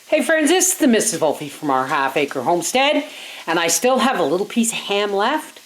Hey friends, this is the Mrs. Wolfie from Our Half Acre Homestead, and I still have a little piece of ham left,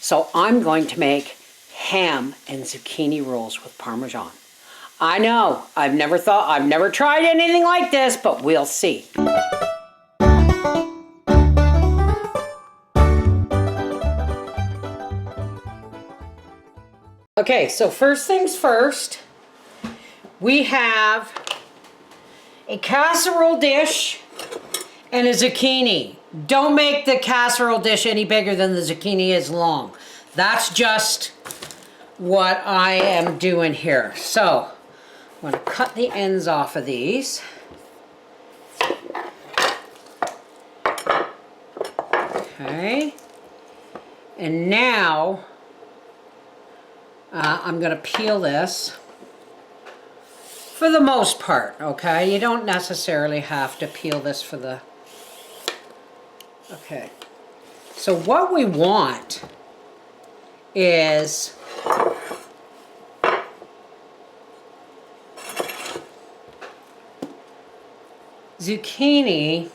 so I'm going to make ham and zucchini rolls with Parmesan. I know, I've never tried anything like this, but we'll see. Okay, so first things first, we have a casserole dish and a zucchini. Don't make the casserole dish any bigger than the zucchini is long. That's just what I am doing here. So I'm going to cut the ends off of these. Okay. And now I'm going to peel this. For the most part, okay? You don't necessarily have to peel this for the... Okay. So what we want is zucchini.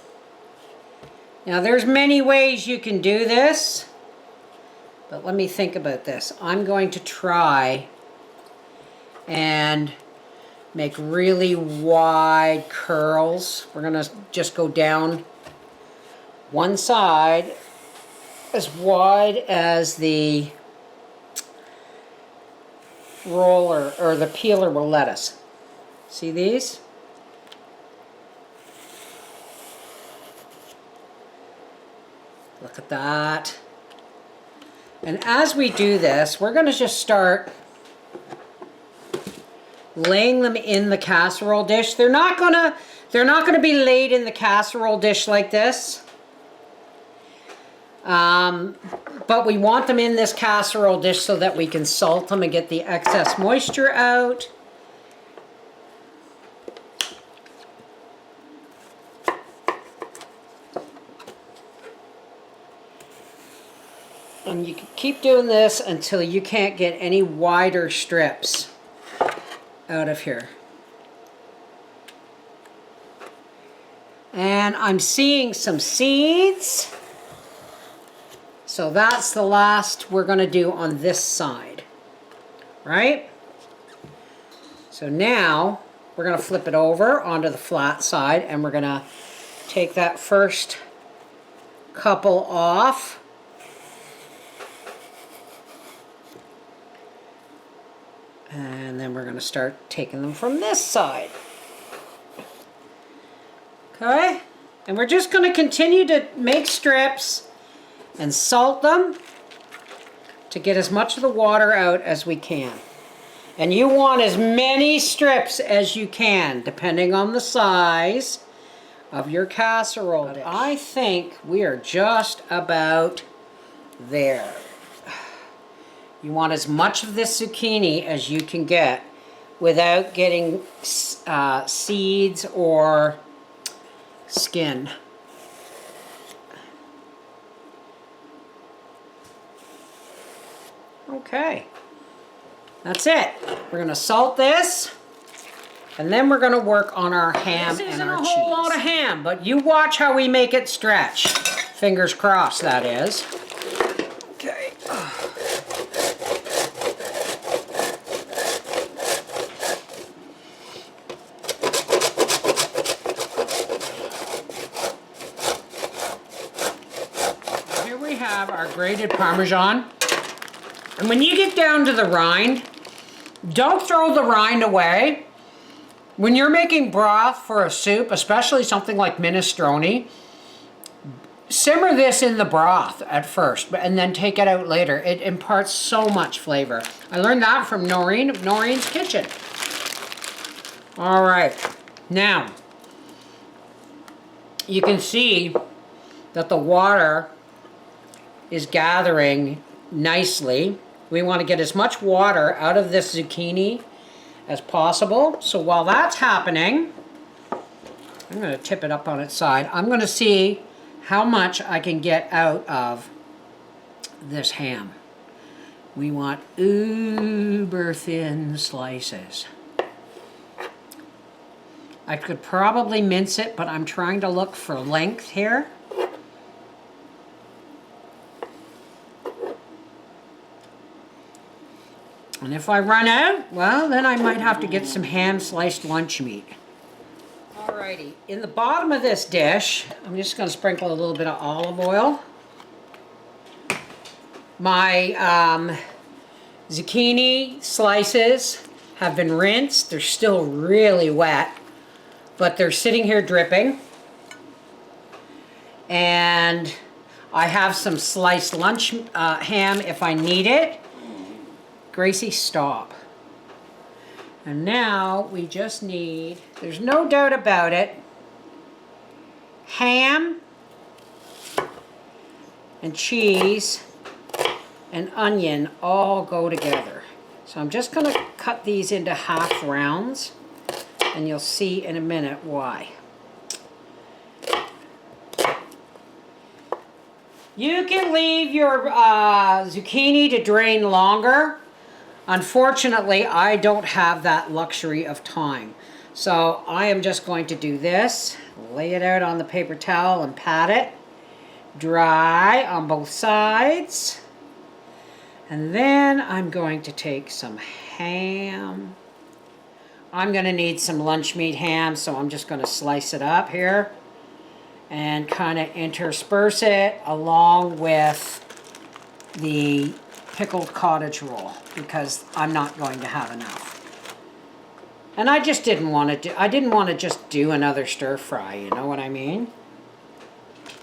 Now there's many ways you can do this, but let me think about this. I'm going to try and make really wide curls. We're gonna just go down one side as wide as the roller or the peeler will let us. See these? Look at that. And as we do this, we're gonna just start laying them in the casserole dish. They're not gonna be laid in the casserole dish like this. But we want them in this casserole dish so that we can salt them and get the excess moisture out. And you can keep doing this until you can't get any wider strips out of here. And I'm seeing some seeds. So that's the last we're going to do on this side. Right? So now we're going to flip it over onto the flat side and we're going to take that first couple off. And then we're going to start taking them from this side. Okay? And we're just going to continue to make strips and salt them to get as much of the water out as we can. And you want as many strips as you can, depending on the size of your casserole. But I think we are just about there. You want as much of this zucchini as you can get without getting seeds or skin. Okay, that's it. We're going to salt this, and then we're going to work on our ham and our cheese. This isn't a whole lot of ham, but you watch how we make it stretch. Fingers crossed, that is. Okay. Here we have our grated Parmesan. And when you get down to the rind, don't throw the rind away. When you're making broth for a soup, especially something like minestrone, simmer this in the broth at first and then take it out later. It imparts so much flavor. I learned that from Noreen of Noreen's Kitchen. All right, now you can see that the water is gathering nicely. We want to get as much water out of this zucchini as possible. So while that's happening, I'm going to tip it up on its side. I'm going to see how much I can get out of this ham. We want uber thin slices. I could probably mince it, but I'm trying to look for length here. And if I run out, well, then I might have to get some hand-sliced lunch meat. Alrighty, in the bottom of this dish, I'm just going to sprinkle a little bit of olive oil. My zucchini slices have been rinsed. They're still really wet, but they're sitting here dripping. And I have some sliced lunch ham if I need it. Gracie, stop. And now we just need, there's no doubt about it, ham and cheese and onion all go together. So I'm just going to cut these into half rounds, and you'll see in a minute why. You can leave your zucchini to drain longer. Unfortunately, I don't have that luxury of time. So I am just going to do this, lay it out on the paper towel and pat it dry on both sides. And then I'm going to take some ham. I'm going to need some lunch meat ham, so I'm just going to slice it up here and kind of intersperse it along with the pickled cottage roll, because I'm not going to have enough. And I just didn't want to just do another stir fry, you know what I mean?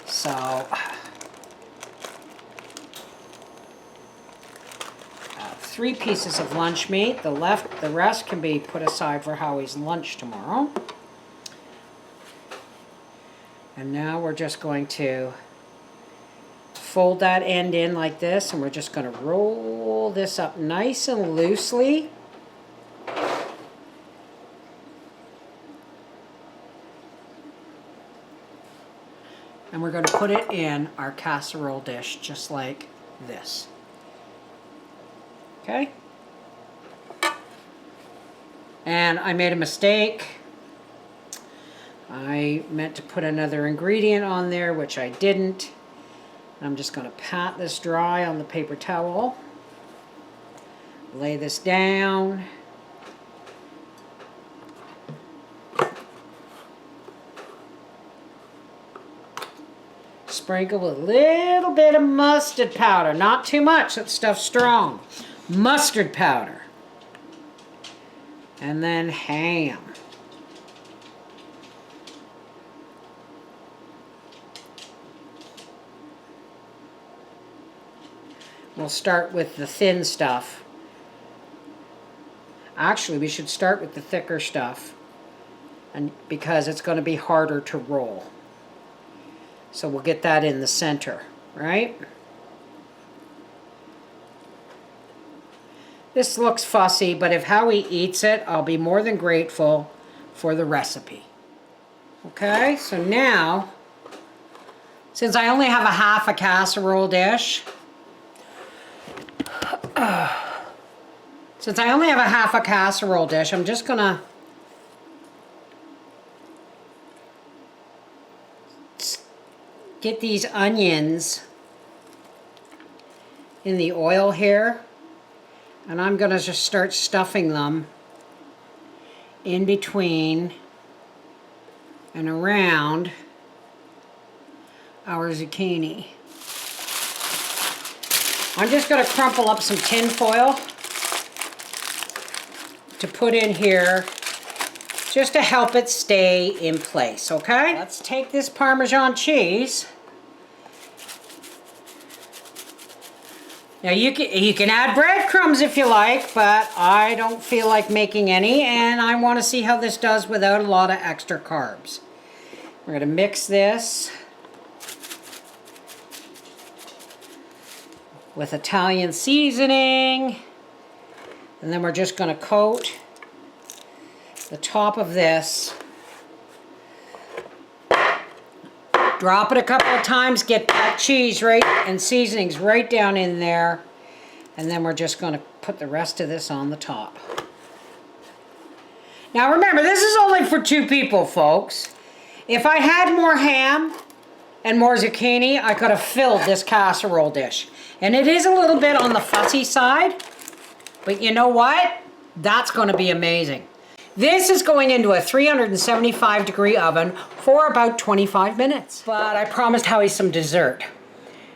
So 3 pieces of lunch meat. The rest can be put aside for Howie's lunch tomorrow. And now we're just going to fold that end in like this, and we're just going to roll this up nice and loosely. And we're going to put it in our casserole dish just like this. Okay? And I made a mistake. I meant to put another ingredient on there, which I didn't. I'm just going to pat this dry on the paper towel. Lay this down. Sprinkle a little bit of mustard powder. Not too much, that stuff's strong. Mustard powder. And then ham. We'll start with the thin stuff. Actually, we should start with the thicker stuff, and because it's going to be harder to roll. So we'll get that in the center, right? This looks fussy, but if Howie eats it, I'll be more than grateful for the recipe. Okay, so now, since I only have a half a casserole dish, I'm just gonna get these onions in the oil here, and I'm gonna just start stuffing them in between and around our zucchini. I'm just going to crumple up some tin foil to put in here just to help it stay in place, okay? Let's take this Parmesan cheese. Now you can add breadcrumbs if you like, but I don't feel like making any, and I want to see how this does without a lot of extra carbs. We're going to mix this with Italian seasoning, and then we're just going to coat the top of this. Drop it a couple of times, get that cheese right and seasonings right down in there, and then we're just going to put the rest of this on the top. Now remember, this is only for 2 people, folks. If I had more ham and more zucchini, I could have filled this casserole dish. And it is a little bit on the fussy side, but you know what? That's going to be amazing. This is going into a 375 degree oven for about 25 minutes. But I promised Howie some dessert.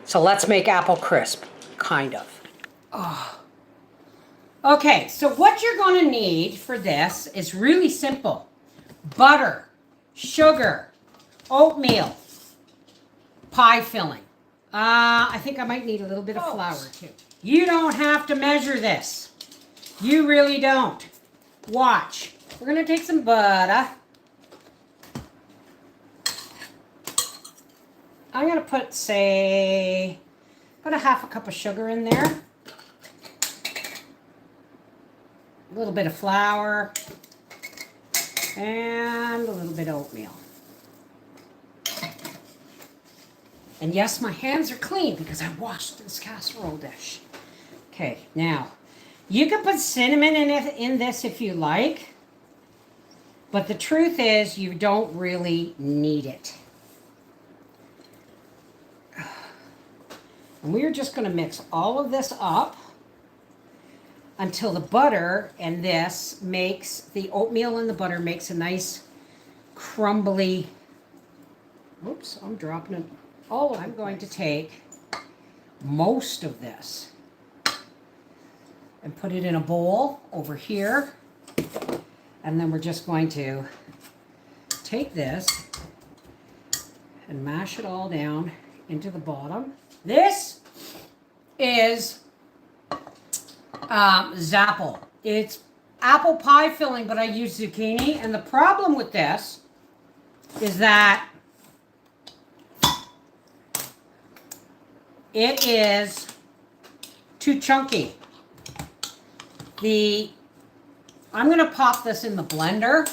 So let's make apple crisp, kind of. Oh. Okay, so what you're going to need for this is really simple. Butter, sugar, oatmeal, pie filling. I think I might need a little bit of flour too. You don't have to measure this. You really don't. Watch. We're going to take some butter. I'm going to put, say, about a half a cup of sugar in there. A little bit of flour. And a little bit of oatmeal. And yes, my hands are clean because I washed this casserole dish. Okay, now, you can put cinnamon in this if you like. But the truth is, you don't really need it. And we're just going to mix all of this up until the butter and this makes, the oatmeal and the butter makes a nice crumbly, whoops, I'm dropping it. Oh, I'm going to take most of this and put it in a bowl over here. And then we're just going to take this and mash it all down into the bottom. This is Zapple. It's apple pie filling, but I use zucchini. And the problem with this is that it is too chunky. I'm going to pop this in the blender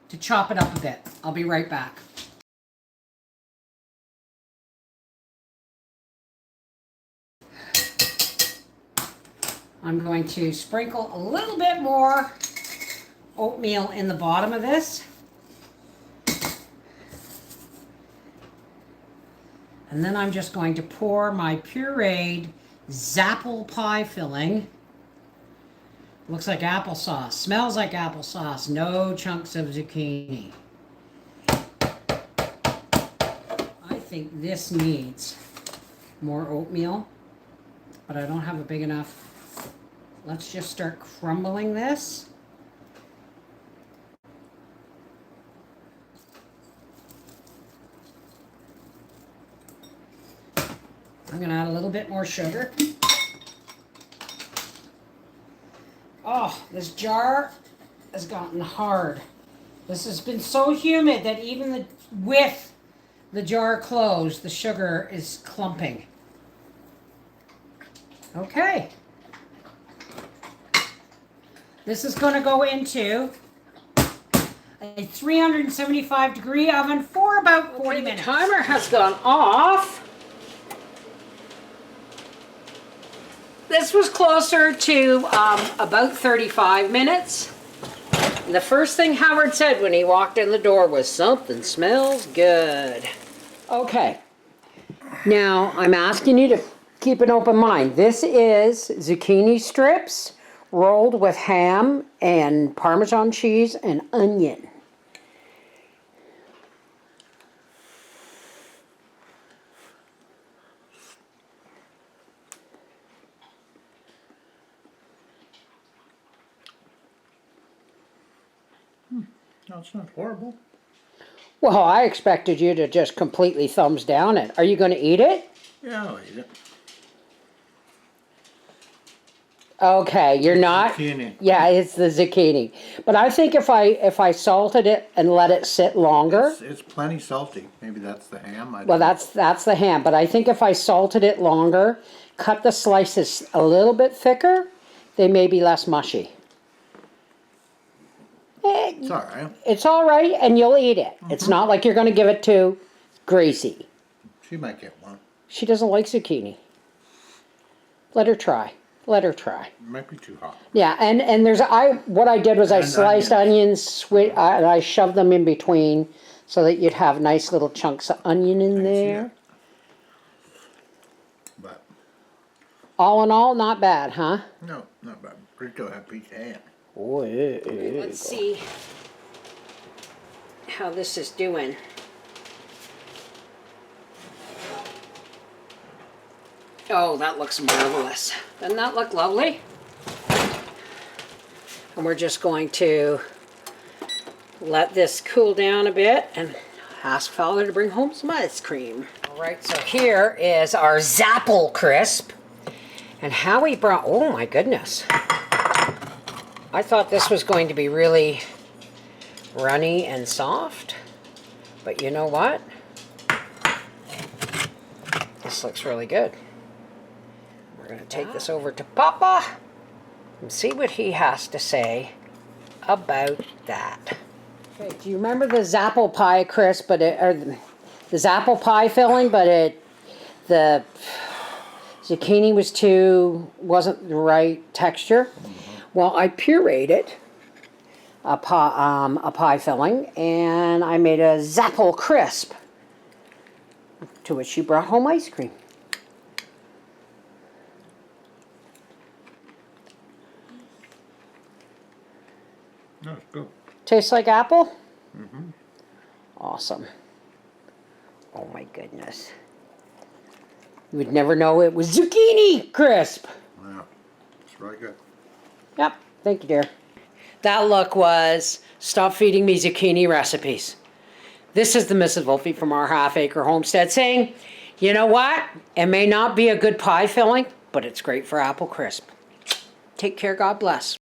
to chop it up a bit. I'll be right back. I'm going to sprinkle a little bit more oatmeal in the bottom of this. And then I'm just going to pour my pureed Zapple pie filling. Looks like applesauce. Smells like applesauce. No chunks of zucchini. I think this needs more oatmeal, but I don't have a big enough. Let's just start crumbling this. I'm going to add a little bit more sugar. Oh, this jar has gotten hard. This has been so humid that even with the jar closed, the sugar is clumping. Okay. This is going to go into a 375 degree oven for about 40 minutes. The timer has gone off. This was closer to about 35 minutes. And the first thing Howard said when he walked in the door was, "Something smells good." Okay. Now, I'm asking you to keep an open mind. This is zucchini strips rolled with ham and Parmesan cheese and onion. No, it's not horrible. Well, I expected you to just completely thumbs down it. Are you going to eat it? Yeah, I'll eat it. Okay, you're not? Zucchini. Yeah, it's the zucchini. But I think if I salted it and let it sit longer. It's plenty salty. Maybe that's the ham. Well, that's the ham. But I think if I salted it longer, cut the slices a little bit thicker, they may be less mushy. It's all right. It's all right, and you'll eat it. It's not like you're going to give it to Gracie. She might get one. She doesn't like zucchini. Let her try. Let her try. It might be too hot. Yeah, and there's what I did was I And sliced onions, and I shoved them in between so that you'd have nice little chunks of onion in I can see there. it. But All in all, not bad, huh? no, not bad. Pretty good. Have piece of ham. Oh, let's see how this is doing. Oh, that looks marvelous. Doesn't that look lovely? And we're just going to let this cool down a bit and ask Fowler to bring home some ice cream. All right, so here is our Zapple Crisp. And Howie brought, oh my goodness. I thought this was going to be really runny and soft, but you know what? This looks really good. We're going to take this over to Papa and see what he has to say about that. Okay, do you remember the Zapple pie crisp, or the Zapple pie filling, but the zucchini wasn't the right texture? Well, I pureed a pie filling, and I made a Zapple crisp, to which she brought home ice cream. That's good. Tastes like apple? Mm-hmm. Awesome. Oh my goodness. You would never know it was zucchini crisp. Yeah, it's really good. Yep, thank you, dear. That look was Stop Feeding Me Zucchini Recipes. This is the Mrs. Wolfie from Our Half Acre Homestead saying, you know what? It may not be a good pie filling, but it's great for apple crisp. Take care, God bless.